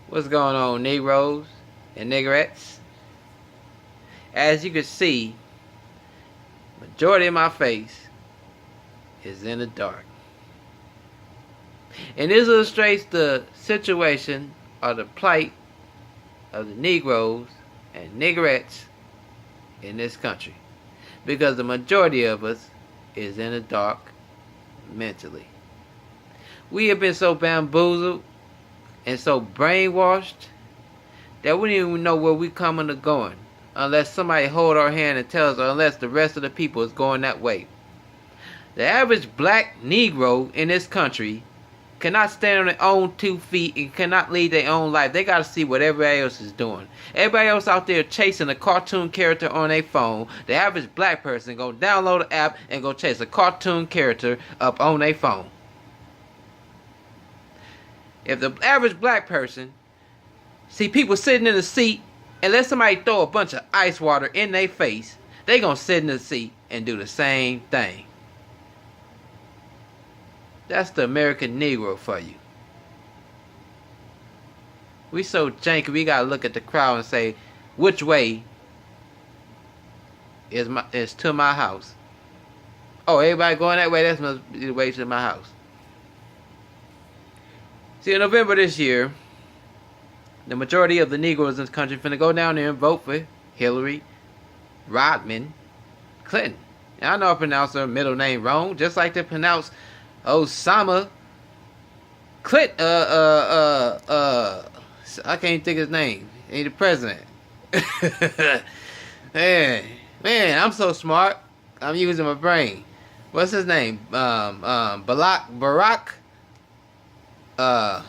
What's going on, Negroes and Niggerettes? As you can see, majority of my face is in the dark. And this illustrates the situation or the plight of the Negroes and Niggerettes in this country. Because the majority of us is in the dark mentally. We have been so bamboozled and so brainwashed that we don't even know where we coming or going unless somebody hold our hand and tell us, or unless the rest of the people is going that way. The average black Negro in this country cannot stand on their own 2 feet and cannot lead their own life. They got to see what everybody else is doing. Everybody else out there chasing a cartoon character on their phone. The average black person go download the app and go chase a cartoon character up on their phone. If the average black person see people sitting in the seat and let somebody throw a bunch of ice water in their face, they gonna sit in the seat and do the same thing. That's the American Negro for you. We so janky, we gotta look at the crowd and say, which way is to my house? Oh, everybody going that way, that must be the way to my house. See, in November this year, the majority of the Negroes in this country finna go down there and vote for Hillary Rodham Clinton. And I know I pronounced her middle name wrong, just like they pronounce Osama Clinton. I can't think of his name. He the president. man, I'm so smart. I'm using my brain. What's his name? Barack. But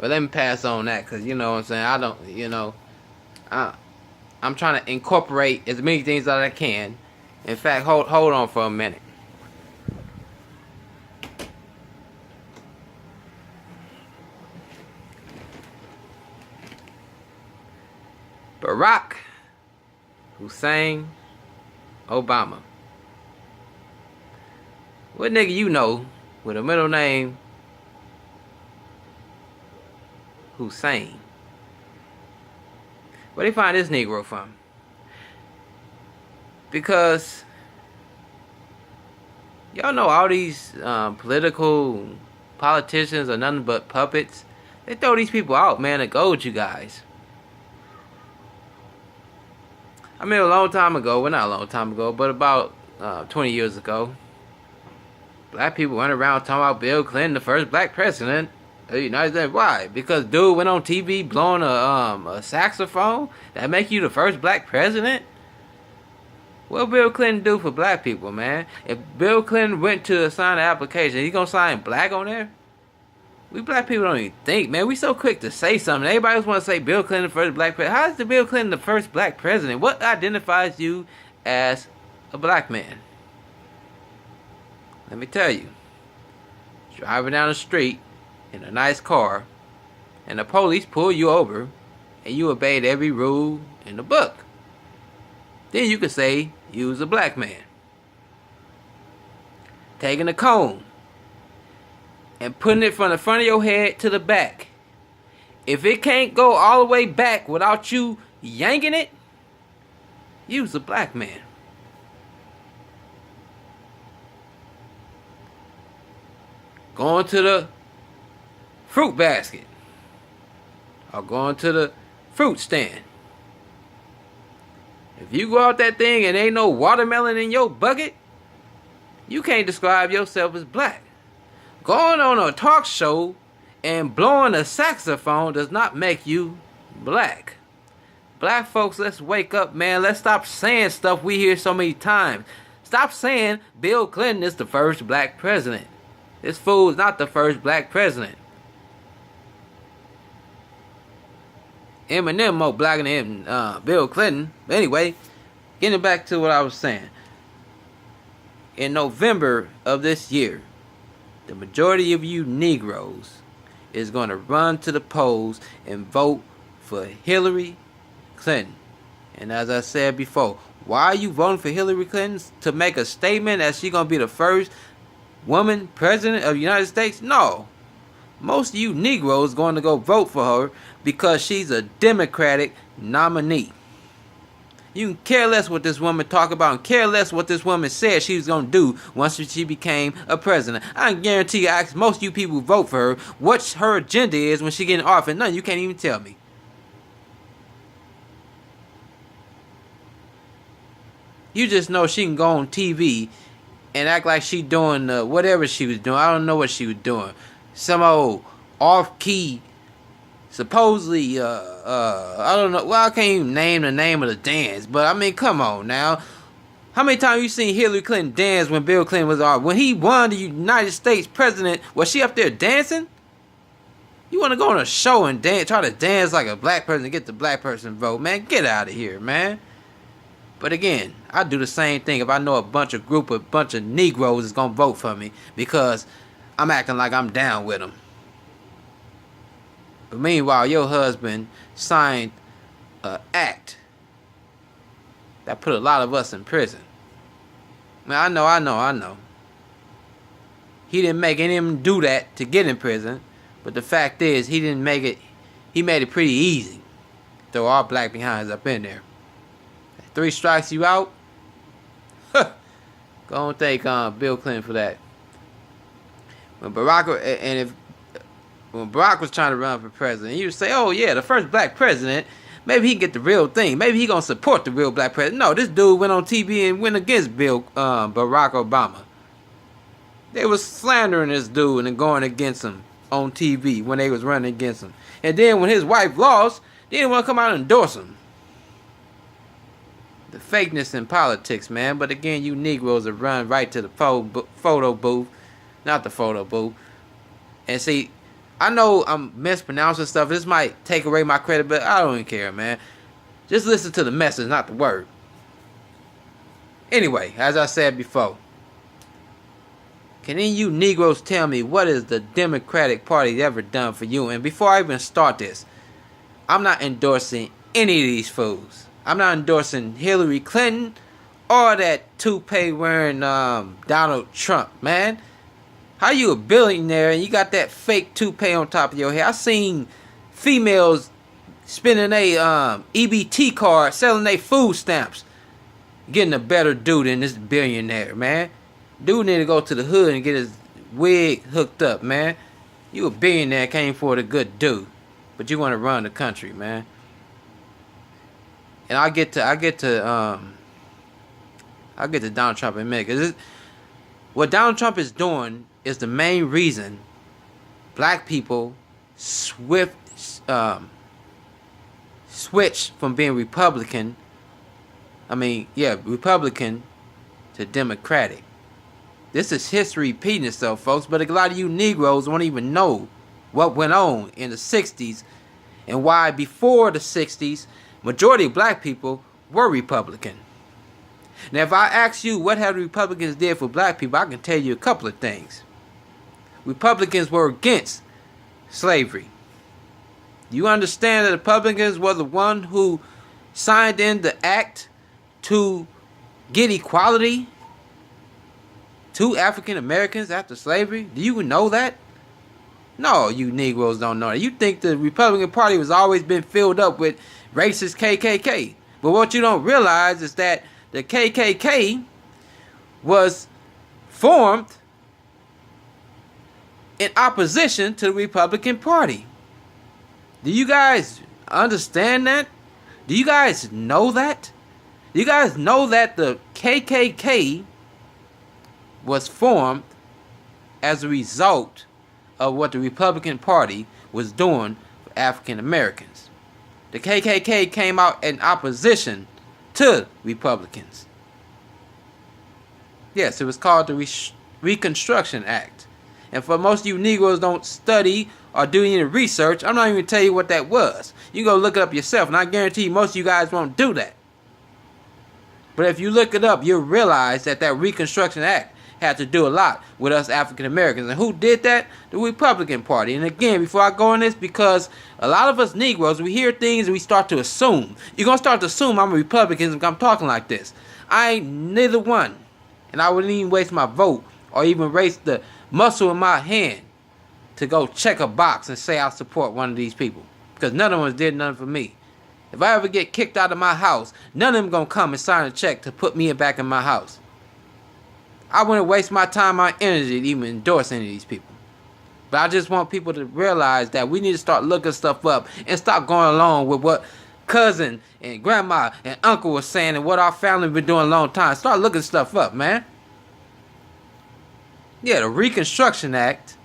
let me pass on that, because you know what I'm saying, I don't, I'm trying to incorporate as many things that I can. In fact, hold on for a minute. Barack Hussein Obama. What nigga you know with a middle name Hussein? Where they find this Negro from? Because y'all know all these politicians are nothing but puppets. They throw these people out, man, to go with you guys. I mean, a long time ago, well, not a long time ago, but about 20 years ago, black people went around talking about Bill Clinton, the first black president of the United States. Why? Because dude went on TV blowing a saxophone? That make you the first black president? What Bill Clinton do for black people, man? If Bill Clinton went to sign an application, he gonna sign black on there? We black people don't even think, man. We so quick to say something. Everybody else want to say Bill Clinton the first black president. How is the Bill Clinton the first black president? What identifies you as a black man? Let me tell you. Driving down the street in a nice car, and the police pull you over, and you obeyed every rule in the book. Then you could say you was a black man. Taking a cone and putting it from the front of your head to the back. If it can't go all the way back without you yanking it, you's a black man. Going to the fruit basket, or going to the fruit stand. If you go out that thing and ain't no watermelon in your bucket, you can't describe yourself as black. Going on a talk show and blowing a saxophone does not make you black. Black folks, let's wake up, man. Let's stop saying stuff we hear so many times. Stop saying Bill Clinton is the first black president. This fool is not the first black president. Eminem more blacker than Bill Clinton. But anyway, getting back to what I was saying. In November of this year, the majority of you Negroes is going to run to the polls and vote for Hillary Clinton. And as I said before, why are you voting for Hillary Clinton? To make a statement that she's going to be the first woman president of the United States? No. Most of you Negroes going to go vote for her because she's a Democratic nominee. You can care less what this woman talk about and care less what this woman said she was going to do once she became a president. I can guarantee you, I ask most of you people who vote for her what her agenda is when she get in office. None, you can't even tell me. You just know she can go on TV and act like she doing whatever she was doing. I don't know what she was doing. Some old off-key, supposedly, I don't know. Well, I can't even name the name of the dance. But, I mean, come on now. How many times you seen Hillary Clinton dance when Bill Clinton was on? When he won the United States president, was she up there dancing? You want to go on a show and dance, try to dance like a black person to get the black person vote? Man, get out of here, man. But again, I do the same thing if I know a bunch of Negroes is going to vote for me because I'm acting like I'm down with them. But meanwhile, your husband signed an act that put a lot of us in prison. Man, I know. He didn't make any of them do that to get in prison. But the fact is, he didn't make it. He made it pretty easy. Throw all black behinds up in there. 3 strikes you out. Go and thank Bill Clinton for that. When Barack was trying to run for president, he would say, "Oh yeah, the first black president. Maybe he can get the real thing. Maybe he gonna support the real black president." No, this dude went on TV and went against Barack Obama. They was slandering this dude and going against him on TV when they was running against him. And then when his wife lost, they didn't want to come out and endorse him. The fakeness in politics, man. But again, you Negroes have run right to the photo booth. Not the photo booth. And see, I know I'm mispronouncing stuff. This might take away my credit, but I don't even care, man. Just listen to the message, not the word. Anyway, as I said before, can any of you Negroes tell me what has the Democratic Party ever done for you? And before I even start this, I'm not endorsing any of these fools. I'm not endorsing Hillary Clinton or that toupee wearing Donald Trump, man. How you a billionaire and you got that fake toupee on top of your head? I seen females spending a EBT card, selling their food stamps, getting a better dude than this billionaire, man. Dude need to go to the hood and get his wig hooked up, man. You a billionaire, can't afford a good dude, but you want to run the country, man. And I'll get to Donald Trump in a minute, because what Donald Trump is doing is the main reason black people switch from being Republican to Democratic. This is history repeating itself, folks, but a lot of you Negroes won't even know what went on in the 60s and why before the 60s, majority of black people were Republican. Now, if I ask you what have the Republicans did for black people, I can tell you a couple of things. Republicans were against slavery. You understand that the Republicans were the one who signed in the act to get equality to African Americans after slavery? Do you know that? No, you Negroes don't know that. You think the Republican Party has always been filled up with racist KKK. But what you don't realize is that the KKK was formed in opposition to the Republican Party. Do you guys understand that? Do you guys know that? Do you guys know that the KKK was formed as a result of what the Republican Party was doing for African Americans? The KKK came out in opposition to Republicans. Yes, it was called the Reconstruction Act. And for most of you Negroes don't study or do any research, I'm not even going to tell you what that was. You go look it up yourself, and I guarantee you most of you guys won't do that. But if you look it up, you'll realize that that Reconstruction Act had to do a lot with us African Americans. And who did that? The Republican Party. And again, before I go on this, because a lot of us Negroes, we hear things and we start to assume. You're going to start to assume I'm a Republican if I'm talking like this. I ain't neither one. And I wouldn't even waste my vote or even raise the muscle in my hand to go check a box and say I support one of these people. Because none of them did nothing for me. If I ever get kicked out of my house, none of them gonna come and sign a check to put me back in my house. I wouldn't waste my time, my energy to even endorse any of these people. But I just want people to realize that we need to start looking stuff up and stop going along with what cousin and grandma and uncle was saying and what our family been doing a long time. Start looking stuff up, man. Yeah, the Reconstruction Act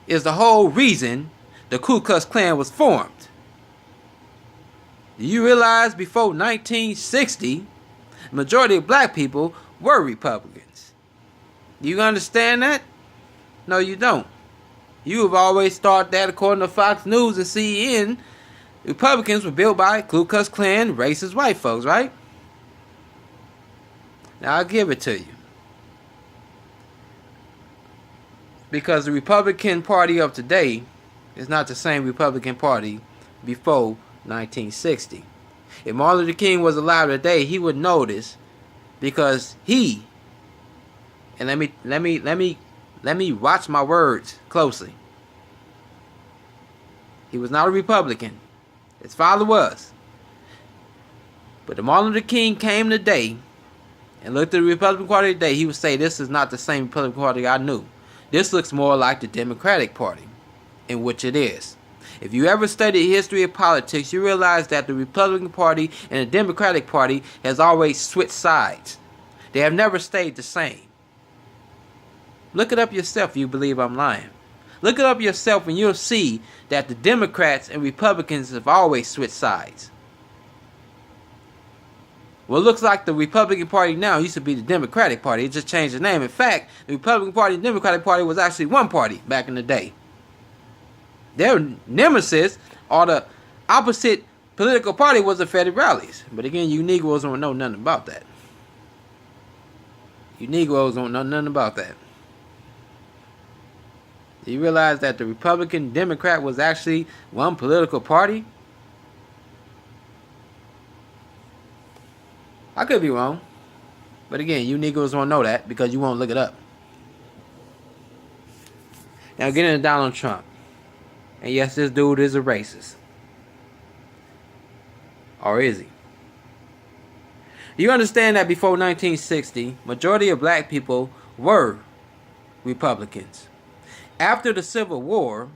is the whole reason the Ku Klux Klan was formed. Do you realize before 1960, the majority of black people were Republicans? You understand that? No, you don't. You have always thought that, according to Fox News and CNN, Republicans were built by Ku Klux Klan, racist white folks, right? Now, I'll give it to you. Because the Republican Party of today is not the same Republican Party before 1960. If Martin Luther King was alive today, he would know this, because he, and let me watch my words closely. He was not a Republican. His father was. But if Martin Luther King came today and looked at the Republican Party today, he would say, this is not the same Republican Party I knew. This looks more like the Democratic Party, in which it is. If you ever study the history of politics, you realize that the Republican Party and the Democratic Party has always switched sides. They have never stayed the same. Look it up yourself if you believe I'm lying. Look it up yourself and you'll see that the Democrats and Republicans have always switched sides. What looks like the Republican Party now used to be the Democratic Party. It just changed the name. In fact, the Republican Party and Democratic Party was actually one party back in the day. Their nemesis, or the opposite political party, was the Federales. But again, you Negroes don't know nothing about that. You Negroes don't know nothing about that. Do you realize that the Republican Democrat was actually one political party? I could be wrong. But again, you Negroes don't know that because you won't look it up. Now getting into Donald Trump. And yes, this dude is a racist. Or is he? You understand that before 1960, majority of black people were Republicans. After the Civil War,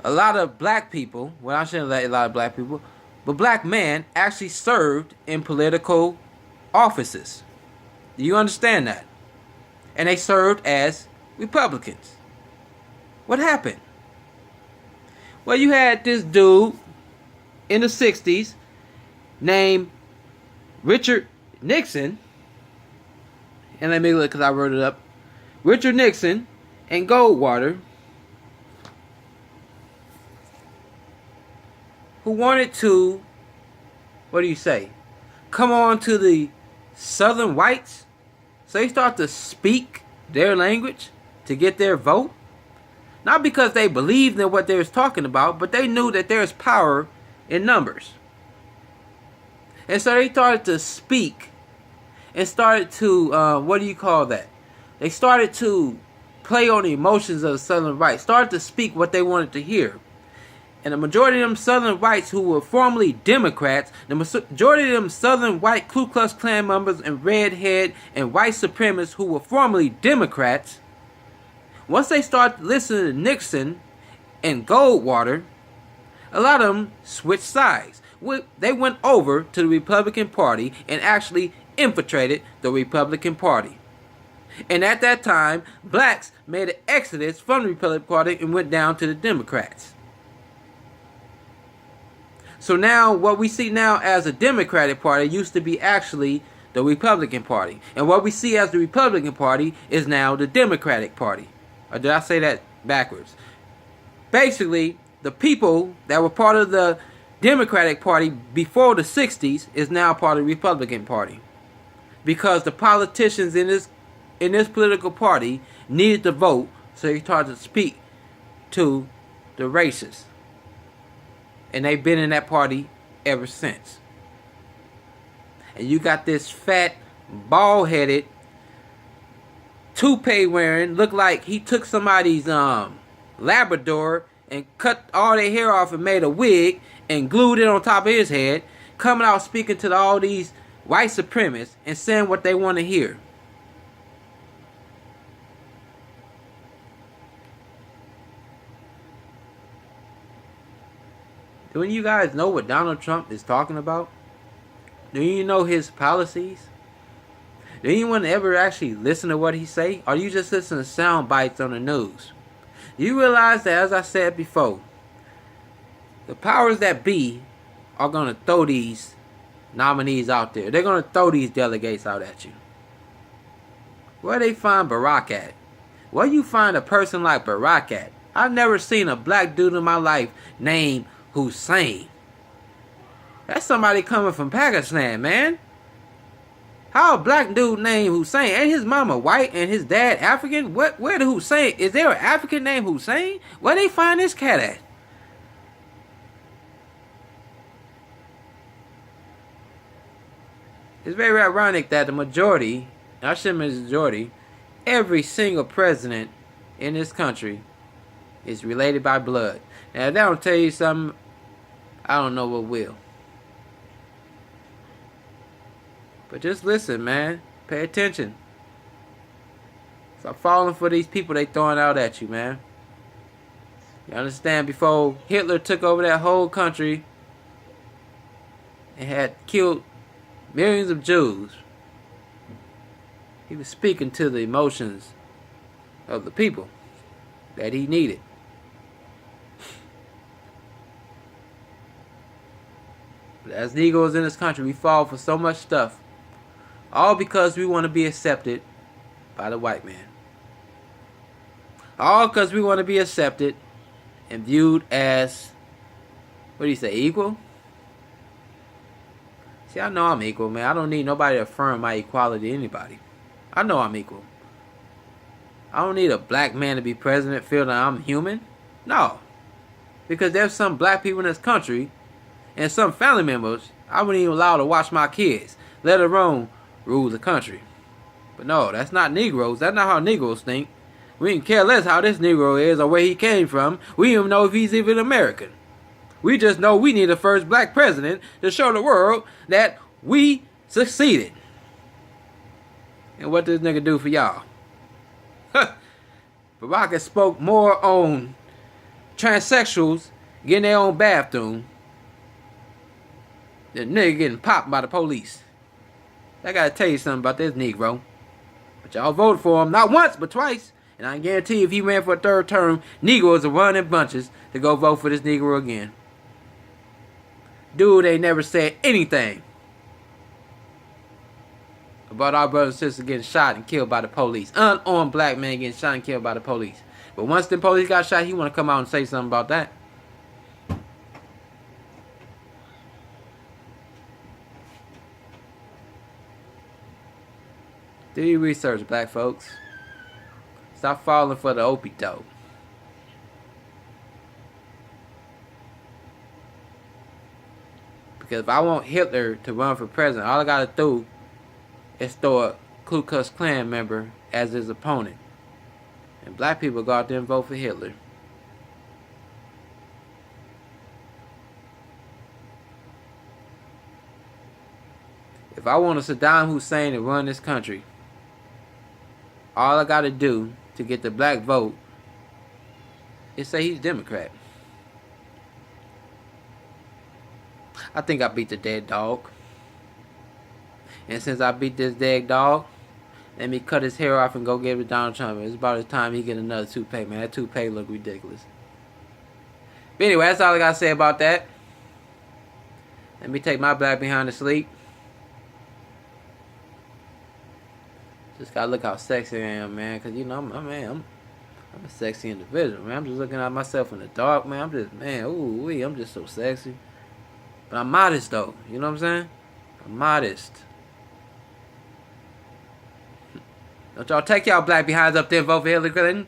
a lot of black people, well, I shouldn't say a lot of black people, but black men actually served in political offices. Do you understand that? And they served as Republicans. What happened? Well, you had this dude in the 60s named Richard Nixon. And let me look because I wrote it up. Richard Nixon and Goldwater, who wanted to, what do you say, come on to the Southern whites. So they start to speak their language to get their vote. Not because they believed in what they was talking about, but they knew that there's power in numbers. And so they started to speak and started to, what do you call that? They started to play on the emotions of the Southern right. Started to speak what they wanted to hear. And the majority of them Southern whites who were formerly Democrats, the majority of them Southern white Ku Klux Klan members and redhead and white supremacists who were formerly Democrats, once they started listening to Nixon and Goldwater, a lot of them switched sides. They went over to the Republican Party and actually infiltrated the Republican Party. And at that time, blacks made an exodus from the Republican Party and went down to the Democrats. So now, what we see now as a Democratic Party used to be actually the Republican Party. And what we see as the Republican Party is now the Democratic Party. Or did I say that backwards? Basically, the people that were part of the Democratic Party before the 60s is now part of the Republican Party. Because the politicians in this political party needed to vote, so they started to speak to the racists. And they've been in that party ever since. And you got this fat, bald-headed, toupee wearing, looked like he took somebody's Labrador and cut all their hair off and made a wig and glued it on top of his head, coming out speaking to all these white supremacists and saying what they want to hear. Do you guys know what Donald Trump is talking about? Do you know his policies? Do anyone ever actually listen to what he say? Or do you just listen to sound bites on the news? Do you realize that, as I said before, the powers that be are going to throw these nominees out there. They're going to throw these delegates out at you. Where they find Barack at? Where you find a person like Barack at? I've never seen a black dude in my life named Hussein. That's somebody coming from Pakistan, man. How a black dude named Hussein? Ain't his mama white and his dad African? Where the Hussein? Is there an African named Hussein? Where they find this cat at? It's very ironic that the majority, I shouldn't mean the majority, every single president in this country is related by blood. Now, if that don't tell you something, I don't know what will. But just listen, man. Pay attention. Stop falling for these people they throwing out at you, man. You understand? Before Hitler took over that whole country and had killed millions of Jews, he was speaking to the emotions of the people that he needed. But as Negroes in this country, we fall for so much stuff. All because we want to be accepted by the white man. All because we want to be accepted and viewed as, what do you say, equal? See, I know I'm equal, man. I don't need nobody to affirm my equality to anybody. I know I'm equal. I don't need a black man to be president, feel that I'm human. No. Because there's some black people in this country and some family members I wouldn't even allow to watch my kids, let alone rule the country. But no, that's not Negroes. That's not how Negroes think. We can care less how this Negro is or where he came from. We don't even know if he's even American. We just know we need a first black president to show the world that we succeeded. And what does this nigga do for y'all? Barack has spoke more on transsexuals getting their own bathroom than nigga getting popped by the police. I gotta tell you something about this Negro. But y'all voted for him not once but twice. And I guarantee if he ran for a third term, Negroes will run in bunches to go vote for this Negro again. Dude ain't never said anything about our brothers and sisters getting shot and killed by the police. Unarmed black men getting shot and killed by the police. But once the police got shot, he want to come out and say something about that. Do your research, black folks. Stop falling for the opie dope. Because if I want Hitler to run for president, all I gotta do is throw a Ku Klux Klan member as his opponent. And black people go out there and vote for Hitler. If I want a Saddam Hussein to run this country, all I gotta do to get the black vote is say he's Democrat. I think I beat the dead dog. And since I beat this dead dog, let me cut his hair off and go give it to Donald Trump. It's about his time he get another toupee, man. That toupee look ridiculous. But anyway, that's all I gotta say about that. Let me take my black behind to sleep. Just gotta look how sexy I am, man. Cause you know, I'm a sexy individual, man. I'm just looking at myself in the dark, man. I'm just, man, ooh wee, I'm just so sexy. But I'm modest though, you know what I'm saying? I'm modest. Don't y'all take y'all black behinds up there and vote for Hillary Clinton?